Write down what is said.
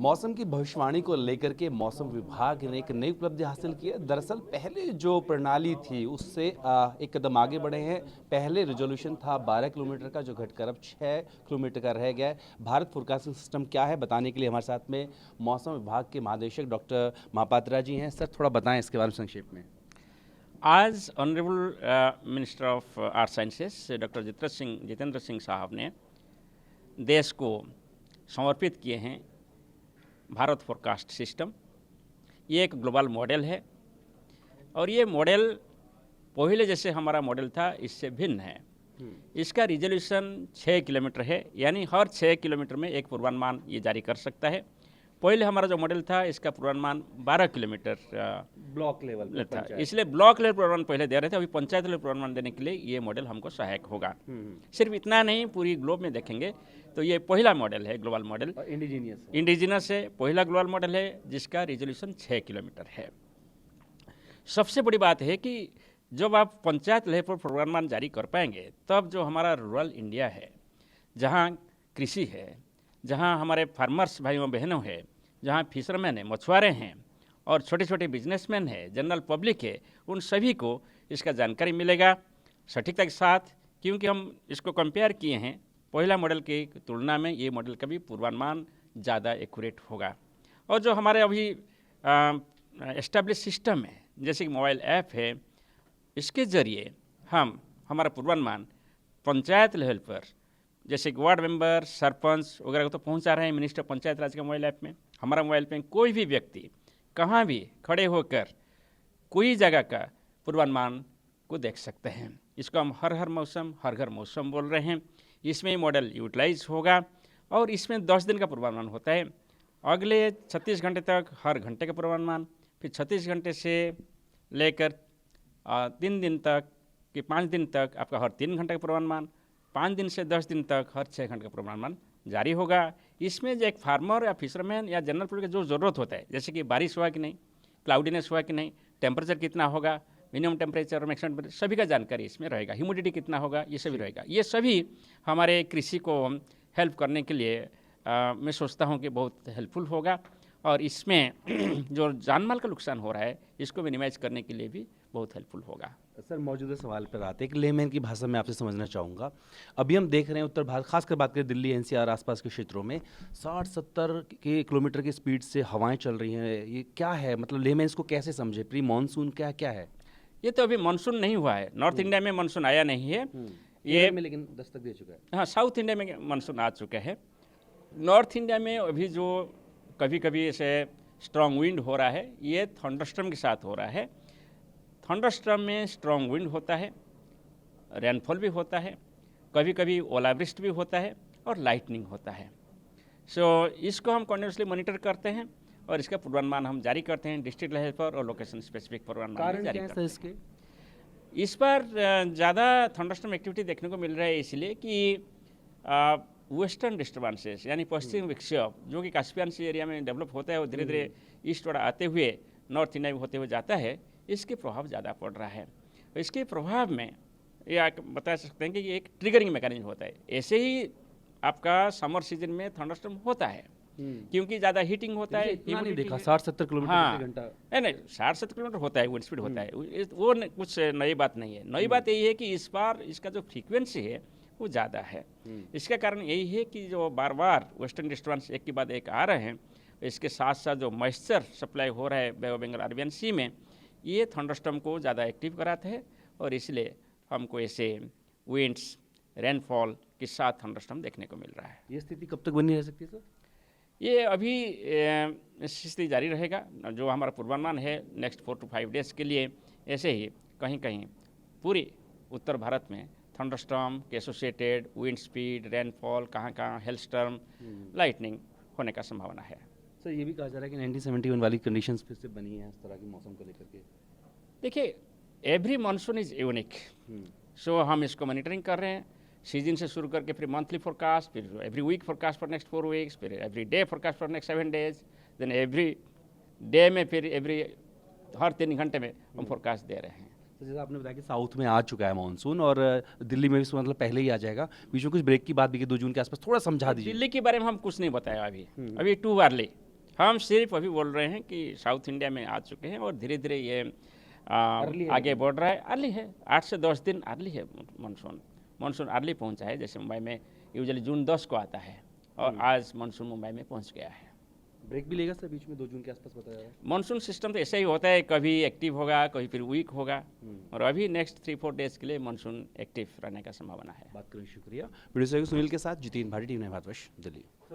मौसम की भविष्यवाणी को लेकर के मौसम विभाग ने एक नई उपलब्धि हासिल की है। दरअसल पहले जो प्रणाली थी उससे एक कदम आगे बढ़े हैं। पहले रिजोल्यूशन था 12 किलोमीटर का, जो घटकर अब 6 किलोमीटर का रह गया है। भारत फोरकास्टिंग सिस्टम क्या है, बताने के लिए हमारे साथ में मौसम विभाग के महानिदेशक डॉक्टर महापात्रा जी हैं। सर, थोड़ा बताएं इसके बारे में संक्षेप में। आज honourable minister of art sciences doctor Jitendra Singh साहब ने देश को समर्पित किए हैं भारत फोरकास्ट सिस्टम। ये एक ग्लोबल मॉडल है और ये मॉडल पहले जैसे हमारा मॉडल था इससे भिन्न है। इसका रिजोल्यूशन 6 किलोमीटर है, यानी हर 6 किलोमीटर में एक पूर्वानुमान ये जारी कर सकता है। पहले हमारा जो मॉडल था इसका पूर्वानुमान 12 किलोमीटर ब्लॉक लेवल था, इसलिए ब्लॉक लेवल पूर्वानुमान पहले दे रहे थे। अभी पंचायत लेवल पूर्वानुमान देने के लिए ये मॉडल हमको सहायक होगा। सिर्फ इतना नहीं, पूरी ग्लोब में देखेंगे तो ये पहला मॉडल है, ग्लोबल मॉडल। इंडिजिनस है, पहला ग्लोबल मॉडल है जिसका रिजोल्यूशन 6 किलोमीटर है। सबसे बड़ी बात है कि जब आप पंचायत लेवल पर पूर्वानुमान जारी कर पाएंगे तब जो हमारा रूरल इंडिया है, जहाँ कृषि है, जहाँ हमारे फार्मर्स भाइयों बहनों है, जहाँ फिशरमैन है, मछुआरे हैं और छोटे छोटे बिजनेसमैन है, जनरल पब्लिक है, उन सभी को इसका जानकारी मिलेगा सटीकता के साथ। क्योंकि हम इसको कंपेयर किए हैं पहला मॉडल की तुलना में, ये मॉडल का भी पूर्वानुमान ज़्यादा एक्यूरेट होगा। और जो हमारे अभी एस्टेब्लिश सिस्टम है, जैसे कि मोबाइल ऐप है, इसके ज़रिए हम हमारा पूर्वानुमान पंचायत लेवल पर, जैसे कि वार्ड मेंबर, सरपंच वगैरह को तो पहुंचा रहे हैं मिनिस्टर पंचायत राज के मोबाइल ऐप में। हमारा मोबाइल पे कोई भी व्यक्ति कहाँ भी खड़े होकर कोई जगह का पूर्वानुमान को देख सकते हैं। इसको हम हर घर मौसम बोल रहे हैं। इसमें मॉडल यूटिलाइज होगा और इसमें 10 दिन का पूर्वानुमान होता है। अगले 36 घंटे तक हर घंटे का पूर्वानुमान, फिर 36 घंटे से लेकर 3 दिन तक कि 5 दिन तक आपका हर 3 घंटे का पूर्वानुमान, 5 दिन से 10 दिन तक हर 6 घंटे का पूर्वानुमान जारी होगा। इसमें जो एक फार्मर या फिशरमैन या जनरल पब्लिक जो ज़रूरत होता है, जैसे कि बारिश हुआ कि नहीं, क्लाउडीनेस हुआ कि नहीं, टेम्परेचर कितना होगा, मिनिमम टेम्परेचर और मैक्सिमम टेम्परेचर, सभी का जानकारी इसमें रहेगा। ह्यूमिडिटी कितना होगा, ये सभी रहेगा। ये सभी हमारे कृषि को हेल्प करने के लिए मैं सोचता हूँ कि बहुत हेल्पफुल होगा। और इसमें जो जानमाल का नुकसान हो रहा है इसको मिनिमाइज करने के लिए भी बहुत हेल्पफुल होगा। सर, मौजूदा सवाल पर आते हैं कि लेमैन की भाषा में आपसे समझना चाहूँगा। अभी हम देख रहे हैं उत्तर भारत, खासकर बात करें दिल्ली एनसीआर आसपास के क्षेत्रों में 60-70 के किलोमीटर की स्पीड से हवाएं चल रही हैं। ये क्या है, मतलब लेमैन इसको कैसे समझे? प्री मानसून क्या क्या है? ये तो अभी मानसून नहीं हुआ है, नॉर्थ इंडिया में मानसून आया नहीं है। ये में लेकिन दस्तक दे चुका है। हाँ, साउथ इंडिया में मानसून आ चुका है। नॉर्थ इंडिया में अभी जो कभी कभी ऐसे स्ट्रॉन्ग विंड हो रहा है, ये थंडरस्टॉर्म के साथ हो रहा है। थंडरस्टॉर्म में स्ट्रॉन्ग विंड होता है, रेनफॉल भी होता है, कभी कभी ओलावृष्टि भी होता है और लाइटनिंग होता है। सो इसको हम कंटिन्यूसली मॉनिटर करते हैं और इसका पूर्वानुमान हम जारी करते हैं डिस्ट्रिक्ट लेवल पर और लोकेशन स्पेसिफिक पूर्वानुमान जारी करते हैं। इसके इस बार ज़्यादा थंडरस्टॉर्म एक्टिविटी देखने को मिल रहा है, इसलिए कि वेस्टर्न डिस्टर्बेंसेस यानी पश्चिम विक्षोभ जो कि कास्पियन सी एरिया में डेवलप होता है और धीरे धीरे ईस्टवर्ड आते हुए नॉर्थ इंडिया में होते हुए जाता है, इसके प्रभाव ज़्यादा पड़ रहा है। तो इसके प्रभाव में ये आप बता सकते हैं कि ये एक ट्रिगरिंग मैकेनिज्म होता है। ऐसे ही आपका समर सीजन में थंडरस्टॉर्म होता है क्योंकि ज़्यादा हीटिंग होता है। इतना नहीं देखा 60-70 किलोमीटर प्रति घंटा। नहीं, 60-70 किलोमीटर होता है, विंड स्पीड होता है। वो कुछ नई बात नहीं है। नई बात यही है कि इस बार इसका जो फ्रीक्वेंसी है वो ज़्यादा है। इसका कारण यही है कि जो बार बार वेस्टर्न डिस्टर्बेंस एक के बाद एक आ रहे हैं, इसके साथ साथ जो मॉइस्चर सप्लाई हो रहा है बे ऑफ बंगाल अरेबियन सी में, ये थंडरस्टॉर्म को ज़्यादा एक्टिव कराते हैं और इसलिए हमको ऐसे विंड्स, रेनफॉल के साथ थंडरस्टॉर्म देखने को मिल रहा है। ये स्थिति कब तक बनी रह सकती है सर? ये अभी स्थिति जारी रहेगा। जो हमारा पूर्वानुमान है नेक्स्ट 4 to 5 डेज़ के लिए, ऐसे ही कहीं कहीं पूरी उत्तर भारत में थंडरस्टॉर्म के एसोसिएटेड विंड स्पीड, रेनफॉल, कहाँ कहाँ हेलस्टॉर्म, लाइटनिंग होने का संभावना है। सर, ये भी कहा जा रहा है कि 1971 वाली कंडीशंस फिर से बनी है इस तरह के मौसम को लेकर के। देखिए, एवरी मानसून इज़ यूनिक। सो हम इसको मॉनिटरिंग कर रहे हैं सीजन से शुरू करके, फिर मंथली फोरकास्ट, फिर every week forecast for next 4 weeks, फिर every day forecast for next 7 days, then every day में फिर हर 3 घंटे में हम फोरकास्ट दे रहे हैं। तो जैसे आपने बताया कि साउथ में आ चुका है मानसून और दिल्ली में भी इसका मतलब पहले ही आ जाएगा। बीच में कुछ ब्रेक की बात भी की 2 जून के आसपास, थोड़ा समझा दीजिए। दिल्ली के बारे में हम कुछ नहीं बताया अभी 2 अर्ली। हम सिर्फ अभी बोल रहे हैं कि साउथ इंडिया में आ चुके हैं और धीरे धीरे ये आगे बढ़ रहा है। अर्ली है, 8 से 10 दिन अर्ली है मानसून अर्ली पहुंचा है। जैसे मुंबई में यूजुअली जून 10 को आता है और आज मानसून मुंबई में पहुंच गया है। ब्रेक भी लेगा सर बीच में 2 जून के आसपास बताया जा रहा है। मानसून सिस्टम तो ऐसा ही होता है, कभी एक्टिव होगा, कभी फिर वीक होगा और अभी नेक्स्ट 3-4 डेज के लिए मानसून एक्टिव रहने का संभावना है। बात करने शुक्रिया। वीडियो सहयोगी सुनील के साथ जितेन भाटी, टीम भारतवर्ष, दिल्ली।